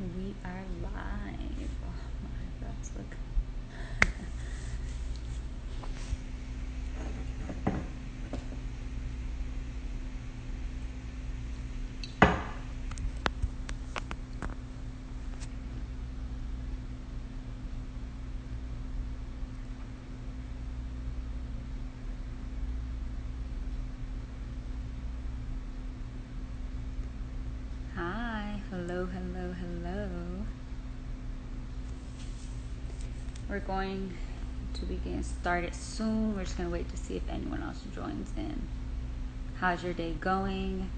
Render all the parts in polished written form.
We are live. Oh my, that's look. Hi, hello. We're going to be getting started soon. We're just gonna wait to see if anyone else joins in. How's your day going?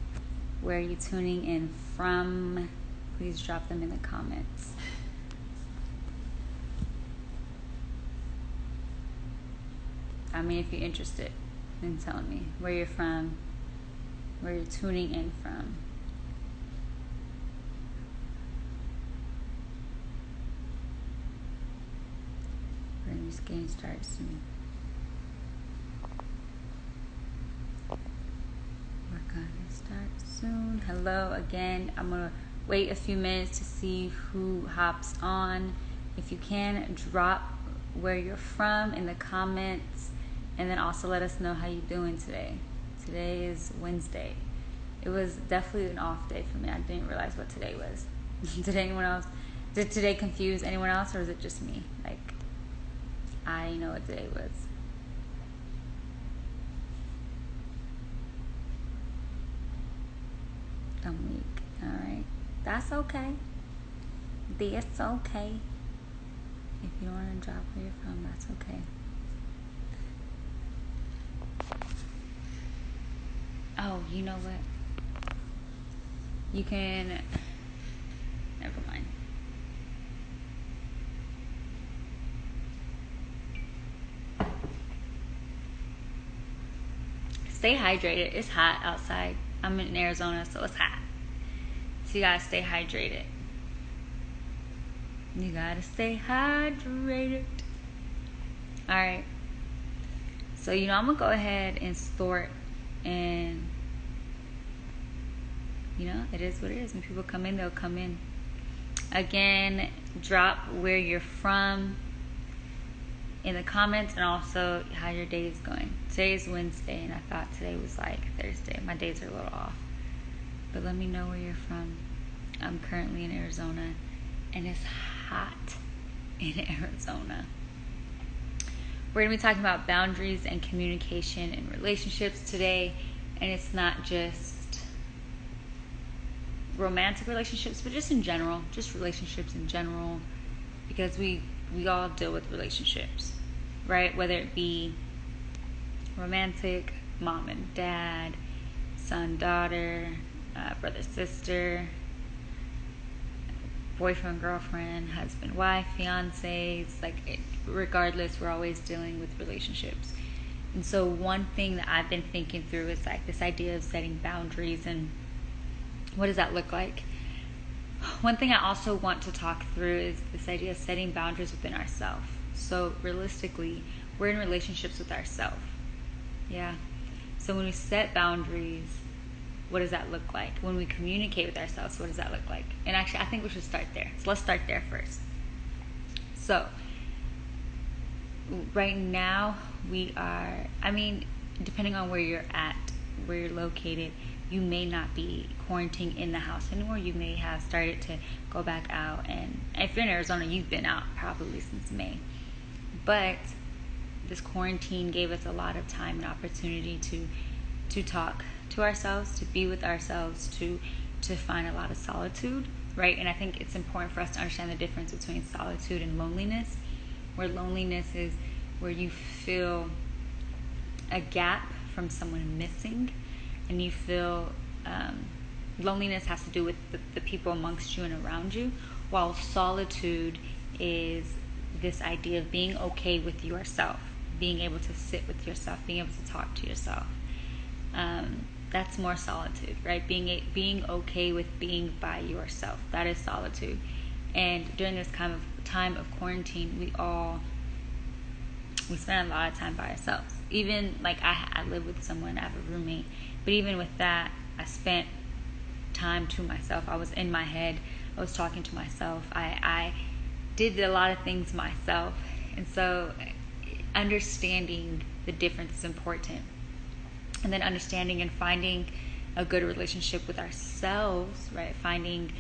Where are you tuning in from? Please drop them in the comments. I mean, if you're interested in telling me where you're from, where you're tuning in from. We're just getting started soon. We're gonna start soon. Hello again. I'm gonna wait a few minutes to see who hops on. If you can, drop where you're from in the comments, and then also let us know how you're doing today. Today is Wednesday. It was definitely an off day for me. I didn't realize what today was. Did today confuse anyone else, or is it just me? Like, I didn't know what today was. I'm weak. Alright. That's okay. That's okay. If you don't want to drop where you're from, that's okay. Oh, you know what? You can... Never mind. Stay hydrated. It's hot outside. I'm in Arizona, so it's hot. So you gotta stay hydrated. You gotta stay hydrated. Alright. So, I'm gonna go ahead and start, and it is what it is. When people come in, they'll come in. Again, drop where you're from in the comments, and also how your day is going. Today is Wednesday, and I thought today was like Thursday. My days are a little off. But let me know where you're from. I'm currently in Arizona, and it's hot in Arizona. We're going to be talking about boundaries and communication in relationships today, and it's not just romantic relationships, but just in general, just relationships in general, because we all deal with relationships, right? Whether it be romantic, mom and dad, son, daughter, brother, sister, boyfriend, girlfriend, husband, wife, fiancés, regardless, we're always dealing with relationships. And so one thing that I've been thinking through is like this idea of setting boundaries, and what does that look like? One thing I also want to talk through is this idea of setting boundaries within ourselves. So realistically, we're in relationships with ourselves. Yeah. So when we set boundaries, what does that look like? When we communicate with ourselves, what does that look like? And actually, I think we should start there. So let's start there first. So right now, depending on where you're at, where you're located, you may not be quarantining in the house anymore. You may have started to go back out, and if you're in Arizona, you've been out probably since May. But this quarantine gave us a lot of time and opportunity to talk to ourselves, to be with ourselves, to find a lot of solitude, right? And I think it's important for us to understand the difference between solitude and loneliness, where loneliness is where you feel a gap from someone missing, and you feel loneliness has to do with the people amongst you and around you, while solitude is this idea of being okay with yourself, being able to sit with yourself, being able to talk to yourself. That's more solitude, right? Being okay with being by yourself. That is solitude. And during this kind of time of quarantine, we spend a lot of time by ourselves. Even I live with someone, I have a roommate, but even with that, I spent time to myself. I was in my head. I was talking to myself. I did a lot of things myself. And so understanding the difference is important. And then understanding and finding a good relationship with ourselves, right? Finding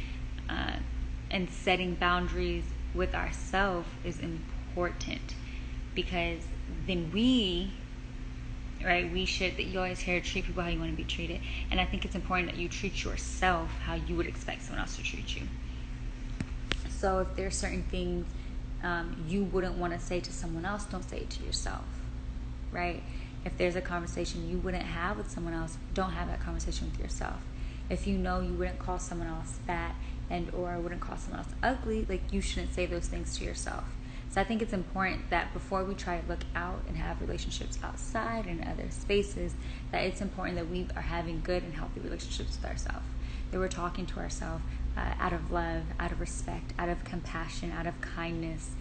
and setting boundaries with ourselves is important, because then we should, that you always hear, treat people how you want to be treated. And I think it's important that you treat yourself how you would expect someone else to treat you. So if there's certain things you wouldn't want to say to someone else, don't say it to yourself, right? If there's a conversation you wouldn't have with someone else, don't have that conversation with yourself. If you know you wouldn't call someone else fat and or wouldn't call someone else ugly, like, you shouldn't say those things to yourself. So I think it's important that before we try to look out and have relationships outside and other spaces, that it's important that we are having good and healthy relationships with ourselves. That we're talking to ourselves out of love, out of respect, out of compassion, out of kindness.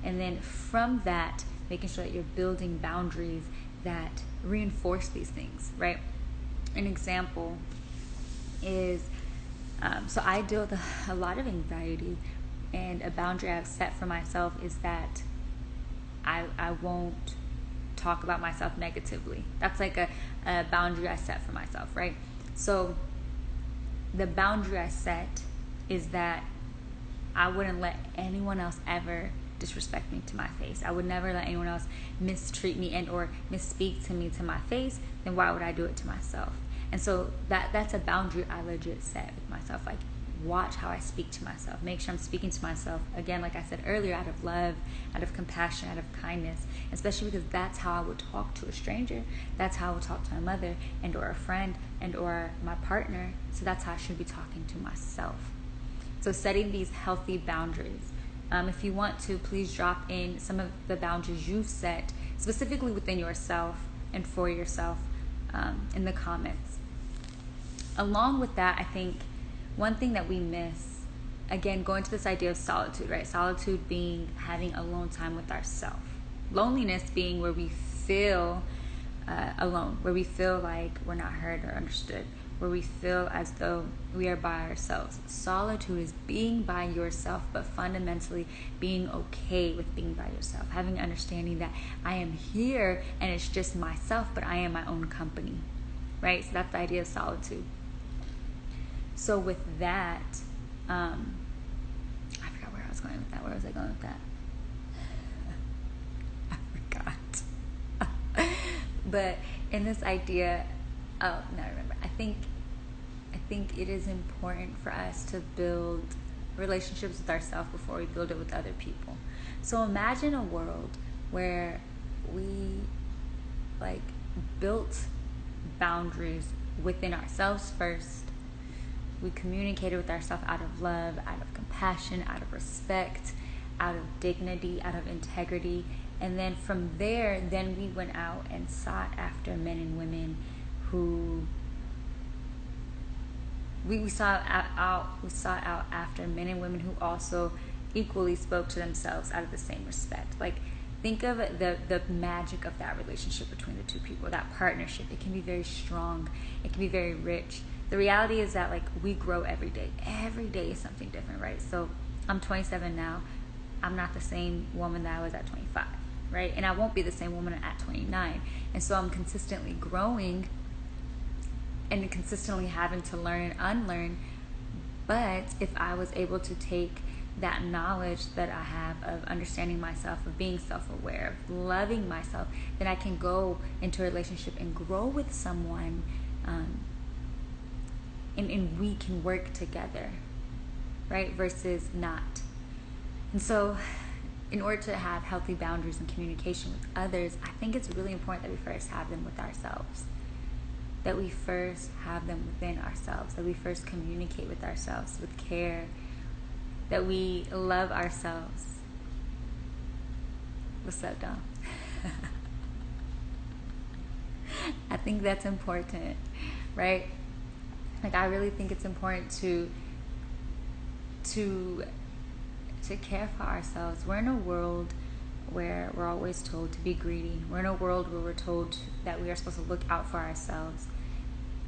And then from that, making sure that you're building boundaries that reinforce these things, right? An example is, so I deal with a lot of anxiety, and a boundary I've set for myself is that I won't talk about myself negatively. That's like a boundary I set for myself, right? So the boundary I set is that I wouldn't let anyone else ever disrespect me to my face. I would never let anyone else mistreat me and or misspeak to me to my face. Then why would I do it to myself? And so that's a boundary I legit set with myself. Like, watch how I speak to myself. Make sure I'm speaking to myself, again, like I said earlier, out of love, out of compassion, out of kindness, especially because that's how I would talk to a stranger. That's how I would talk to my mother and or a friend and or my partner. So that's how I should be talking to myself. So setting these healthy boundaries. If you want to, please drop in some of the boundaries you've set specifically within yourself and for yourself in the comments. Along with that, I think one thing that we miss, again, going to this idea of solitude, right? Solitude being having alone time with ourselves. Loneliness being where we feel alone, where we feel like we're not heard or understood, where we feel as though we are by ourselves. Solitude is being by yourself, but fundamentally being okay with being by yourself, having an understanding that I am here and it's just myself, but I am my own company, right? So that's the idea of solitude. So with that, I forgot where I was going with that. Where was I going with that? I forgot. But in this idea, I remember. I think it is important for us to build relationships with ourselves before we build it with other people. So imagine a world where we built boundaries within ourselves first. We communicated with ourselves out of love, out of compassion, out of respect, out of dignity, out of integrity. And then from there, then we went out and sought after men and women who we sought out after men and women who also equally spoke to themselves out of the same respect. Like, think of the magic of that relationship between the two people, that partnership. It can be very strong. It can be very rich. The reality is that, like, we grow every day. Every day is something different, right? So I'm 27 now. I'm not the same woman that I was at 25, right? And I won't be the same woman at 29. And so I'm consistently growing and consistently having to learn and unlearn. But if I was able to take that knowledge that I have of understanding myself, of being self-aware, of loving myself, then I can go into a relationship and grow with someone, and we can work together, right? Versus not. And so in order to have healthy boundaries and communication with others, I think it's really important that we first have them with ourselves. That we first have them within ourselves. That we first communicate with ourselves with care. That we love ourselves. What's up, Dom? I think that's important, right? Like, I really think it's important to care for ourselves. We're in a world where we're always told to be greedy. We're in a world where we're told that we are supposed to look out for ourselves.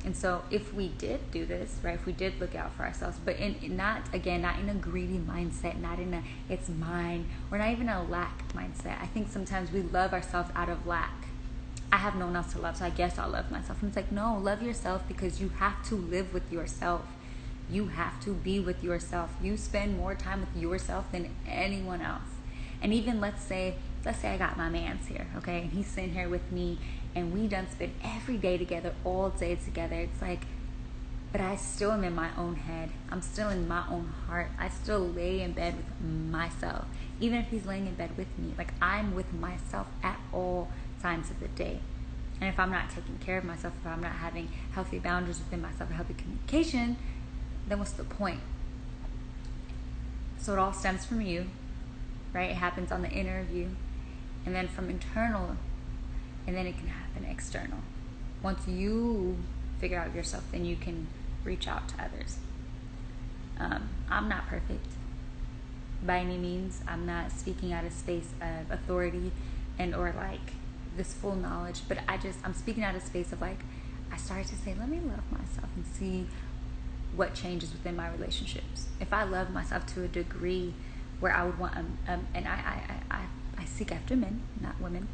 And so if we did do this, right, if we did look out for ourselves, but not in a greedy mindset, not in a it's mine, or not even a lack mindset. I think sometimes we love ourselves out of lack. I have no one else to love, so I guess I'll love myself. And it's like, no, love yourself because you have to live with yourself. You have to be with yourself. You spend more time with yourself than anyone else. And even let's say I got my man's here, okay, and he's sitting here with me, and we done spend every day together, all day together. It's like, but I still am in my own head. I'm still in my own heart. I still lay in bed with myself. Even if he's laying in bed with me, like I'm with myself at all times of the day. And if I'm not taking care of myself, if I'm not having healthy boundaries within myself, or healthy communication, then what's the point? So it all stems from you, right? It happens on the inner of you, and then from internal, and then it can happen external. Once you figure out yourself, then you can reach out to others. I'm not perfect by any means. I'm not speaking out of space of authority and or like this full knowledge, but I'm speaking out of space of like, I started to say, let me love myself and see what changes within my relationships. If I love myself to a degree where I would want, and I seek after men, not women,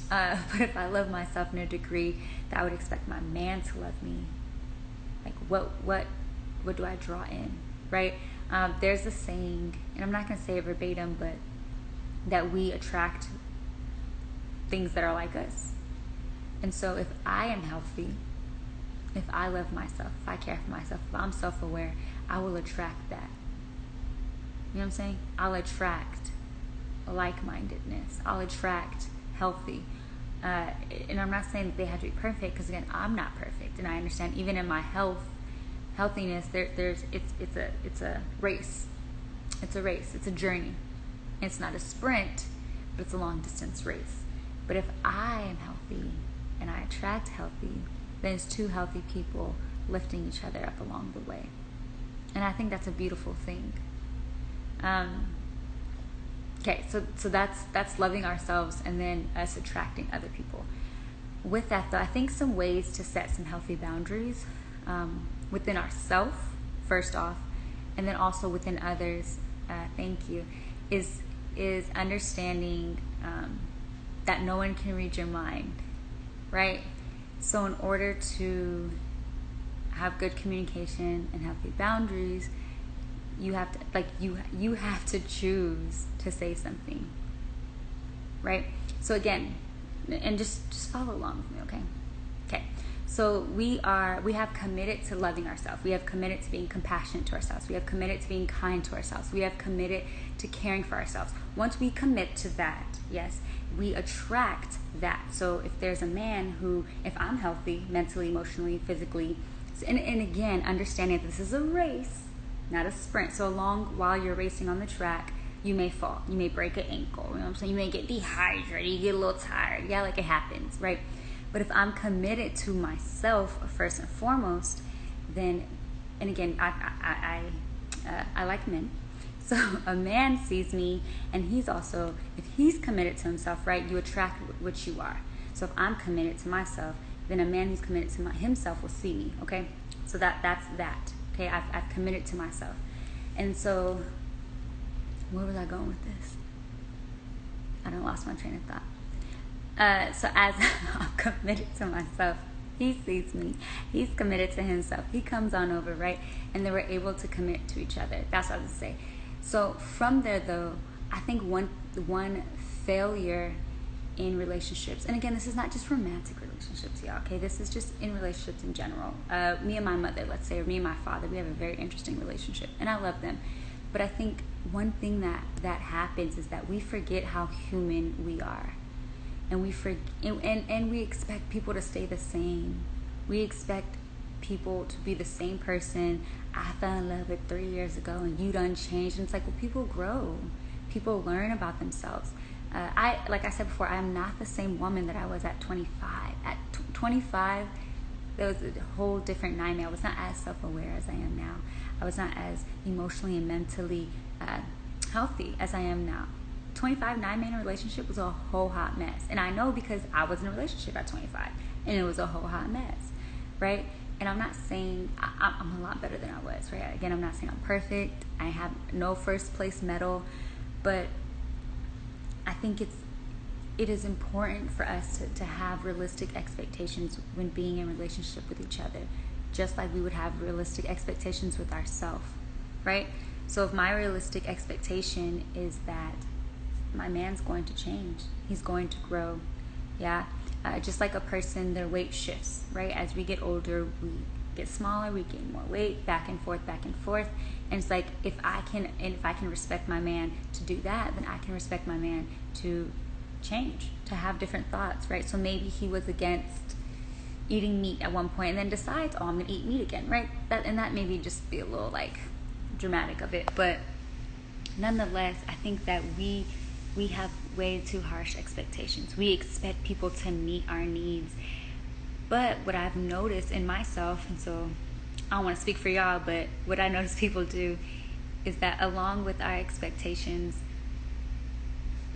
but if I love myself in a degree that I would expect my man to love me, like what do I draw in, right? There's a saying, and I'm not going to say it verbatim, but that we attract things that are like us. And so if I am healthy, if I love myself, if I care for myself, if I'm self-aware, I will attract that. You know what I'm saying? I'll attract like-mindedness. I'll attract healthy. And I'm not saying that they have to be perfect, because again, I'm not perfect, and I understand even in my healthiness, it's a race. It's a race. It's a journey. It's not a sprint, but it's a long-distance race. But if I am healthy and I attract healthy, then it's two healthy people lifting each other up along the way. And I think that's a beautiful thing. Okay, so that's loving ourselves, and then us attracting other people. With that though, I think some ways to set some healthy boundaries within ourselves, first off, and then also within others, is understanding that no one can read your mind, right? So in order to have good communication and healthy boundaries, you have to you have to choose to say something, right? So again, and just follow along with me, okay. So we have committed to loving ourselves. We have committed to being compassionate to ourselves. We have committed to being kind to ourselves. We have committed to caring for ourselves. Once we commit to that, yes, we attract that. So if there's a man who, if I'm healthy, mentally, emotionally, physically, and again, understanding that this is a race, not a sprint. So while you're racing on the track, you may fall. You may break an ankle. You know what I'm saying? You may get dehydrated. You get a little tired. Yeah, like it happens, right? But if I'm committed to myself first and foremost, then, and again, I like men. So a man sees me, and he's also, if he's committed to himself, right, you attract what you are. So if I'm committed to myself, then a man who's committed to himself will see me, okay? So that's that, okay? I've committed to myself. And so, where was I going with this? I done lost my train of thought. So as I'm committed to myself, he sees me. He's committed to himself. He comes on over, right? And then we're able to commit to each other. That's what I was going to say. So from there, though, I think one failure in relationships, and again, this is not just romantic relationships, y'all, okay? This is just in relationships in general. Me and my mother, let's say, or me and my father, we have a very interesting relationship, and I love them. But I think one thing that happens is that we forget how human we are. And we expect people to stay the same. We expect people to be the same person I fell in love with 3 years ago, and you done changed. And it's like, well, people grow. People learn about themselves. Like I said before, I'm not the same woman that I was at 25. At 25, there was a whole different Niamey. I was not as self-aware as I am now. I was not as emotionally and mentally healthy as I am now. 25, 9-man relationship was a whole hot mess. And I know because I was in a relationship at 25, and it was a whole hot mess, right? And I'm not saying I'm a lot better than I was, right? Again, I'm not saying I'm perfect. I have no first place medal, but I think it is important for us to have realistic expectations when being in relationship with each other, just like we would have realistic expectations with ourselves, right? So if my realistic expectation is that my man's going to change, he's going to grow, yeah. Just like a person, their weight shifts, right? As we get older, we get smaller, we gain more weight, back and forth. And it's like, if I can respect my man to do that, then I can respect my man to change, to have different thoughts, right? So maybe he was against eating meat at one point and then decides, oh, I'm gonna eat meat again, right? That maybe just be a little like dramatic of it, but nonetheless, I think that we have way too harsh expectations. We expect people to meet our needs. But what I've noticed in myself, and so I don't want to speak for y'all, but what I notice people do is that along with our expectations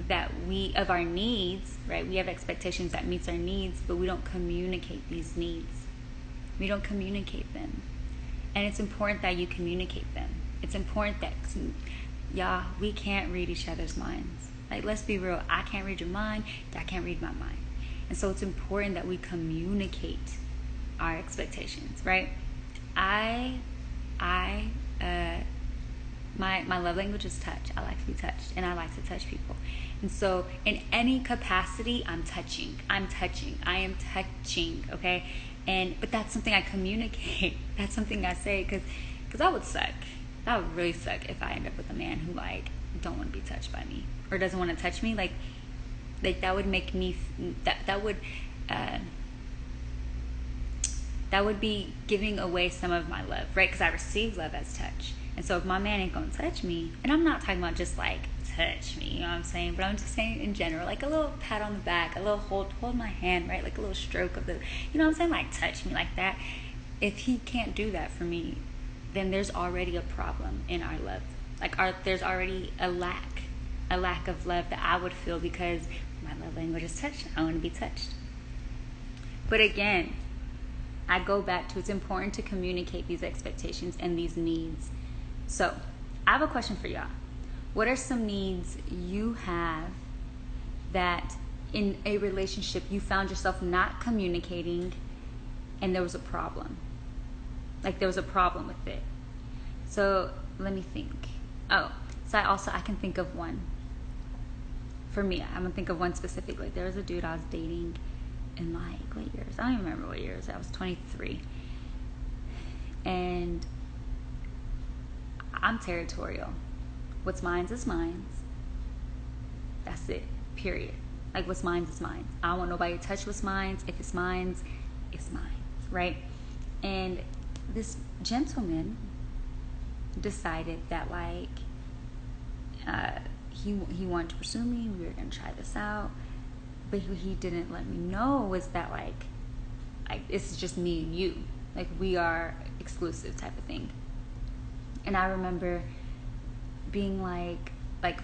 that of our needs, right? We have expectations that meets our needs, but we don't communicate these needs. We don't communicate them. And it's important that you communicate them. It's important that, y'all, we can't read each other's minds. Like, let's be real. I can't read your mind. I can't read my mind. And so it's important that we communicate our expectations, right? My love language is touch. I like to be touched, and I like to touch people. And so in any capacity, I'm touching. I am touching, okay? But that's something I communicate. That's something I say, because that would suck. That would really suck if I end up with a man who, like, don't want to be touched by me or doesn't want to touch me. Like that would make me that would be giving away some of my love, right? Because I receive love as touch. And so if my man ain't gonna touch me, and I'm not talking about just like touch me, you know what I'm saying, but I'm just saying in general, like a little pat on the back, a little hold my hand, right? Like a little stroke of the, you know what I'm saying, like touch me like that. If he can't do that for me, then there's already a problem in our love. Like there's already a lack of love that I would feel, because my love language is touch. I want to be touched. But again, I go back to, it's important to communicate these expectations and these needs. So I have a question for y'all. What are some needs you have that in a relationship you found yourself not communicating and there was a problem? Like there was a problem with it. So let me think. So I can think of one. For me, I'm gonna think of one specifically. There was a dude I was dating in, like, what years? I don't even remember what years. I was 23. And I'm territorial. What's mine is mine. That's it. Period. Like, what's mine is mine. I don't want nobody to touch what's mine. If it's mine, it's mine. Right? And this gentleman decided that, like, he wanted to pursue me. We were gonna try this out, but he didn't let me know was that like this is just me and you, like we are exclusive type of thing. And I remember being like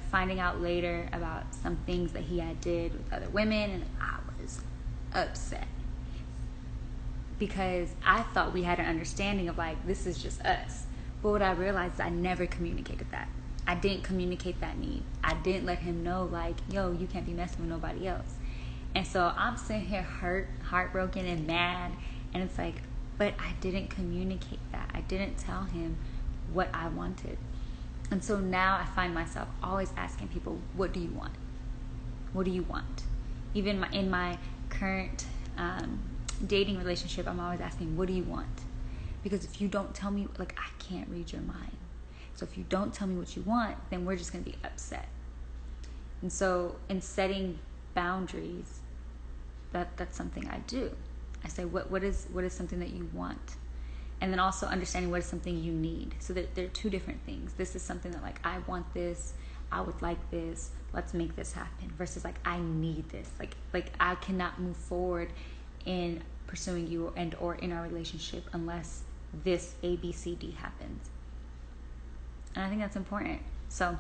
finding out later about some things that he had did with other women, and I was upset because I thought we had an understanding of like this is just us. But what I realized is I never communicated that. I didn't communicate that need. I didn't let him know, like, yo, you can't be messing with nobody else. And so I'm sitting here heartbroken and mad. And it's like, but I didn't communicate that. I didn't tell him what I wanted. And so now I find myself always asking people, what do you want? What do you want? Even in my current dating relationship, I'm always asking, what do you want? Because if you don't tell me, like, I can't read your mind. So if you don't tell me what you want, then we're just going to be upset. And so in setting boundaries, that's something I do. I say, what is something that you want? And then also understanding what is something you need. So that there are two different things. This is something that, like, I want this, I would like this, let's make this happen. Versus, like, I need this. Like I cannot move forward in pursuing you or in our relationship unless this A, B, C, D happens. And I think that's important. So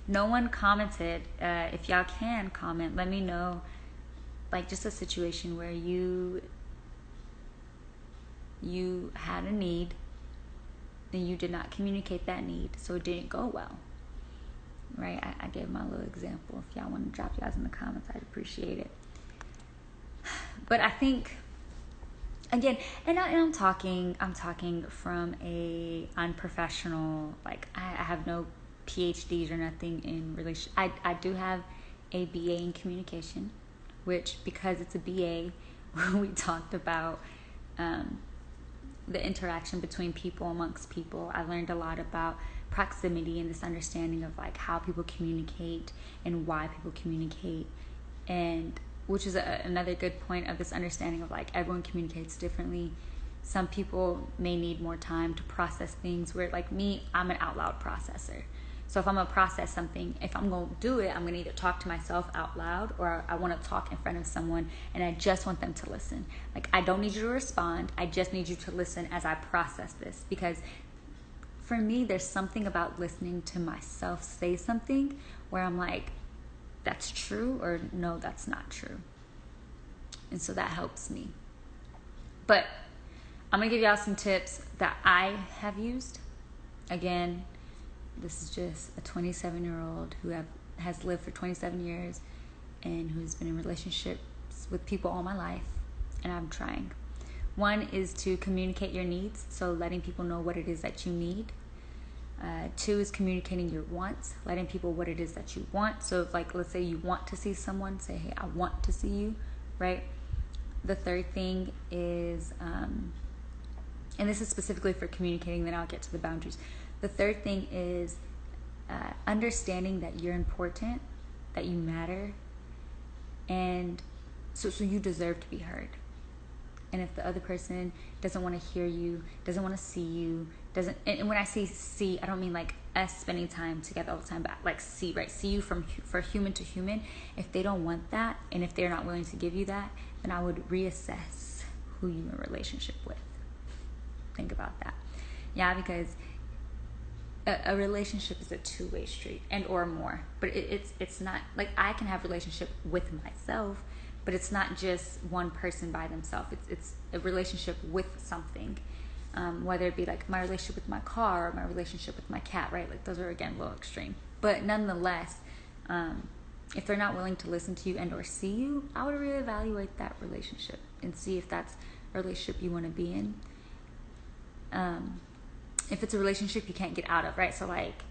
no one commented. If y'all can comment, let me know, like, just a situation where you you had a need and you did not communicate that need, so it didn't go well, right? I gave my little example. If y'all want to drop yours in the comments, I'd appreciate it. But I think, again, and I'm talking from a unprofessional, like I have no PhDs or nothing in relation. I do have a BA in communication, which, because it's a BA, we talked about the interaction between people, amongst people. I learned a lot about proximity and this understanding of like how people communicate and why people communicate, and which is another good point of this understanding of like everyone communicates differently. Some people may need more time to process things, where like me, I'm an out loud processor. So if I'm going to process something, if I'm going to do it, I'm going to either talk to myself out loud, or I want to talk in front of someone and I just want them to listen. Like, I don't need you to respond. I just need you to listen as I process this. Because for me, there's something about listening to myself say something where I'm like, that's true, or no, that's not true. And so that helps me. But I'm going to give y'all some tips that I have used. Again, this is just a 27-year-old who has lived for 27 years and who's been in relationships with people all my life, and I'm trying. One is to communicate your needs, so letting people know what it is that you need. Two is communicating your wants, letting people what it is that you want. So if, like, let's say you want to see someone, say, hey, I want to see you, right? The third thing is, and this is specifically for communicating, then I'll get to the boundaries. The third thing is understanding that you're important, that you matter, and so you deserve to be heard. And if the other person doesn't want to hear you, doesn't want to see you, and when I say see, I don't mean like us spending time together all the time, but like see, right? See you for human to human. If they don't want that, and if they're not willing to give you that, then I would reassess who you're in a relationship with. Think about that. Yeah, because a relationship is a two-way street, and or more. But it's not like I can have a relationship with myself, but it's not just one person by themselves. It's a relationship with something, whether it be like my relationship with my car or my relationship with my cat, right? Like those are, again, a little extreme. But nonetheless, if they're not willing to listen to you and or see you, I would reevaluate that relationship and see if that's a relationship you want to be in. If it's a relationship you can't get out of, right? So like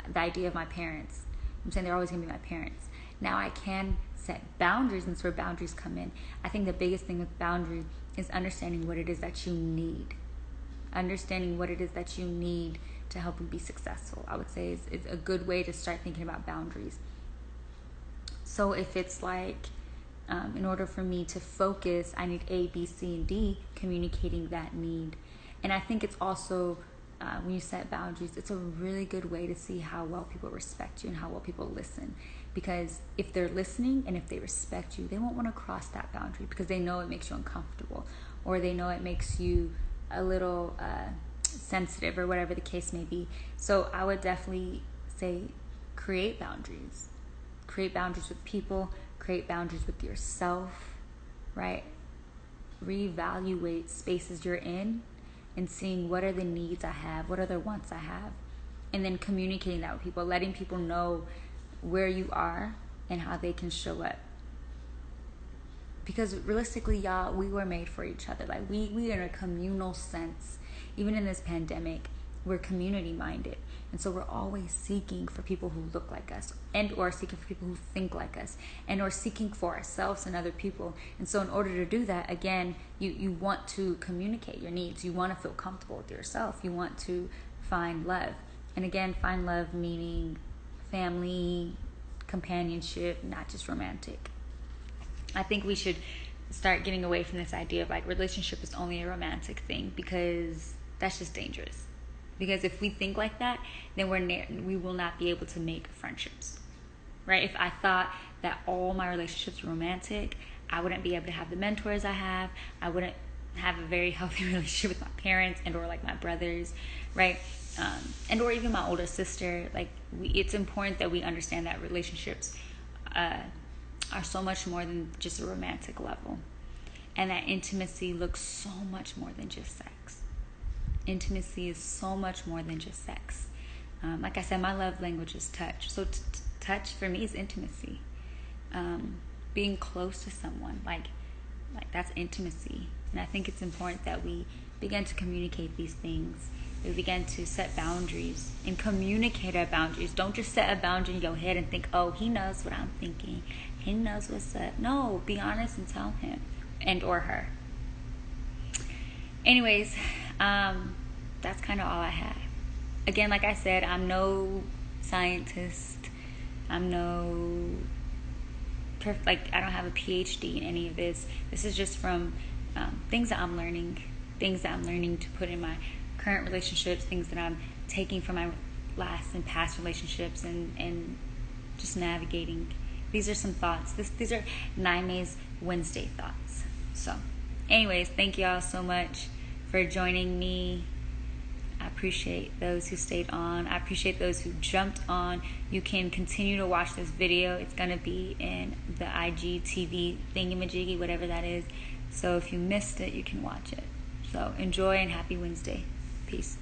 the idea of my parents, I'm saying they're always going to be my parents. Now I can set boundaries, and that's where boundaries come in. I think the biggest thing with boundaries is understanding what it is that you need. Understanding what it is that you need to help you be successful, I would say is a good way to start thinking about boundaries. So if it's like, in order for me to focus, I need A, B, C, and D, communicating that need. And I think it's also, when you set boundaries, it's a really good way to see how well people respect you and how well people listen. Because if they're listening and if they respect you, they won't want to cross that boundary because they know it makes you uncomfortable, or they know it makes you a little sensitive, or whatever the case may be. So I would definitely say create boundaries. Create boundaries with people, create boundaries with yourself, right? Reevaluate spaces you're in and seeing what are the needs I have, what are the wants I have, and then communicating that with people, letting people know where you are and how they can show up. Because realistically, y'all, we were made for each other. Like we in a communal sense, even in this pandemic, we're community minded. And so we're always seeking for people who look like us, and or seeking for people who think like us, and or seeking for ourselves and other people. And so in order to do that, again, you want to communicate your needs. You want to feel comfortable with yourself. You want to find love. And again, find love meaning family, companionship, not just romantic. I think we should start getting away from this idea of like relationship is only a romantic thing, because that's just dangerous. Because if we think like that, then we will not be able to make friendships, right? If I thought that all my relationships were romantic, I wouldn't be able to have the mentors I have. I wouldn't have a very healthy relationship with my parents and or like my brothers, right? And or even my older sister. Like it's important that we understand that relationships are so much more than just a romantic level. And that intimacy looks so much more than just sex. Intimacy is so much more than just sex. Like I said, my love language is touch. So touch for me is intimacy. Being close to someone, like that's intimacy. And I think it's important that we begin to communicate these things. We begin to set boundaries and communicate our boundaries. Don't just set a boundary in your head and think, oh, he knows what I'm thinking. He knows what's up. No, be honest and tell him and or her. Anyways, that's kind of all I have. Again, like I said, I'm no scientist. I'm no I don't have a PhD in any of this. This is just from things that I'm learning to put in my current relationships, things that I'm taking from my last and past relationships, and just navigating. These are some thoughts. These are Niamey's Wednesday thoughts. So, anyways, thank you all so much for joining me. I appreciate those who stayed on. I appreciate those who jumped on. You can continue to watch this video. It's going to be in the IGTV thingamajiggy, whatever that is. So if you missed it, you can watch it. So enjoy and happy Wednesday. Peace.